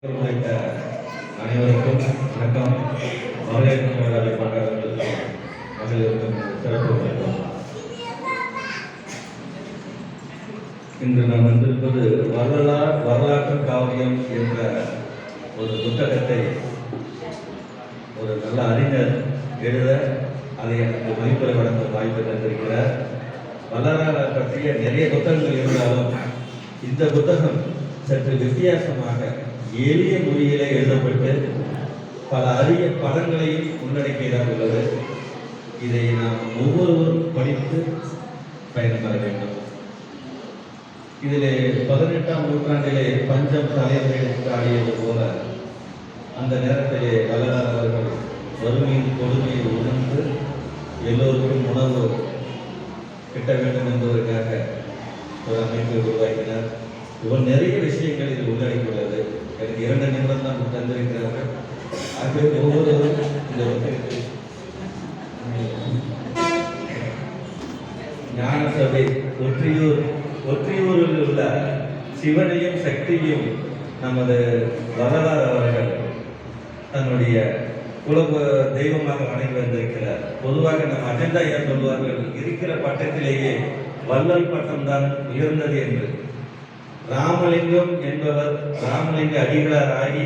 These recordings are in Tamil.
அனைவருக்கும் வணக்கம். வரவேற்பு விழாவை பார்க்கிறவர்களுக்கும் மகளிருக்கும் சிறப்பு வணக்கம். இன்று நாம் வந்திருப்பது வரலாற்று காவியம் என்ற ஒரு புத்தகத்தை ஒரு நல்ல அறிஞர் எழுத அதை எனக்கு மதிப்புரை வழங்க வாய்ப்பு தந்திருக்கிறார். வரலாறு பற்றிய நிறைய புத்தகங்கள் இருந்தாலும் இந்த புத்தகம் சற்று வித்தியாசமாக எளிய மொழியிலே எழுதப்பட்டு பல அரிய பதங்களையும் உள்ளடக்கியதாக உள்ளது. இதை நாம் ஒவ்வொருவரும் படித்து பயன்பெற வேண்டும். இதிலே 18ஆம் நூற்றாண்டிலே பஞ்சம் தலைமையில் ஆடியது போல அந்த நேரத்திலே வள்ளலார் அவர்கள் வறுமையின் கொடுமையை உணர்ந்து எல்லோருக்கும் உணவு கிட்ட வேண்டும் என்பதற்காக ஒரு அமைப்பை உருவாக்கினார். இவர் நிறைய விஷயங்கள் இதில் உள்ளடக்கியுள்ளது. எனக்கு 2 நிமிடம் தான் தந்திருக்கிறார்கள். ஆகவே ஒவ்வொருவரும் இந்த ஞான சபை ஒற்றியூரில் உள்ள சிவனையும் சக்தியும் நமது வரலாறு அவர்கள் தன்னுடைய குல தெய்வமாக வணங்கி வந்திருக்கிறார். பொதுவாக நம்ம அஜெண்டா ஏன் சொல்வார்கள், இருக்கிற பட்டத்திலேயே வள்ளல் பட்டம் தான் உயர்ந்தது என்று. ராமலிங்கம் என்பவர் ராமலிங்க அடிகளார் ஆகி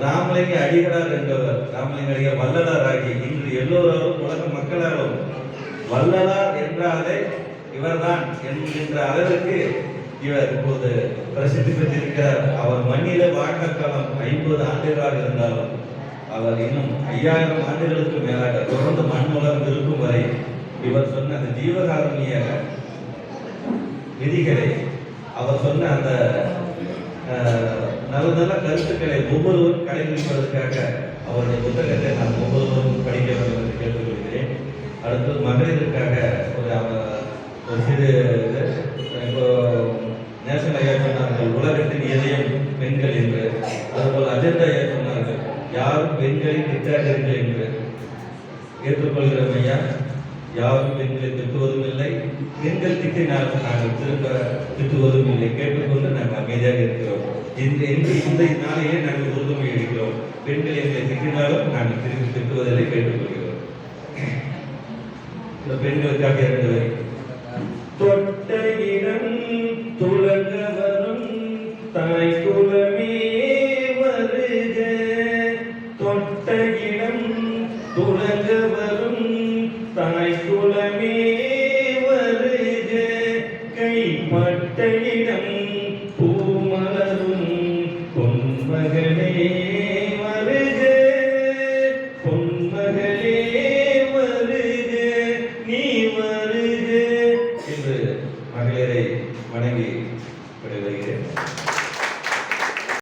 ராமலிங்க அடிகளார் என்பவர் ராமலிங்க அடிகளார் வள்ளலார் ஆகி இன்று எல்லோரும் உலக மக்களாலும் வள்ளலார் என்றாலே இவர்தான் என்கின்ற அளவிற்கு இவர் இப்போது பிரசித்தி பெற்றிருக்கிறார். அவர் மண்ணில வாக்காளம் 50 ஆண்டுகளாக இருந்தாலும் அவர் இன்னும் 5000 ஆண்டுகளுக்கு மேலாக தொடர்ந்து மண்ணுலகம் இருக்கும் வரை இவர் சொன்ன அந்த ஜீவகாருண்ய விதிகளை, அவர் சொன்ன அந்த நல்ல நல்ல கருத்துக்களை ஒவ்வொருவரும் கடைபிடிப்பதற்காக அவருடைய புத்தகத்தை நான் ஒவ்வொருவரும் படிக்க வேண்டும் என்று கேட்டுக்கொள்கிறேன். அடுத்தது மகளிருக்காக ஒரு சிறு இப்போ நேஷனல் ஐயா சொன்னார்கள் உலகத்தின் இதயம் பெண்கள் என்று. அதுபோல் அஜெண்டா ஐயா சொன்னார்கள் யாரும் பெண்களை திட்டாதீர்கள் என்று. ஏற்றுக்கொள்கிறோம் ஐயா, யாரும் பெண்களை திட்டுவதும் இல்லை, பெண்கள் திட்டினாலும் நாங்கள் திரும்ப திட்டுவதும் இல்லை. கேட்டுக்கொண்டு நாங்கள் அமைதியாக இருக்கிறோம். இந்த நாளையே நாங்கள் உறுதுமை எடுக்கிறோம். பெண்கள் எங்களை திட்டினாலும் நாங்கள் திரும்பி திட்டுவதில்லை, கேட்டுக்கொள்கிறோம். இந்த பெண்களுக்காக 2 வரி. தொட்ட இடம் துலங்க வரும் தாய் குலமே வருக, தொட்ட இடம் துலங்க வரும் தாய் குலமே வருக, கைப்பட்ட இடம் பூமலரும் பொன்மகளே வருக, பொன்மகளே வருக, நீ வருக என்று மகளிரை வணங்கி விடைபெறுகிறேன்.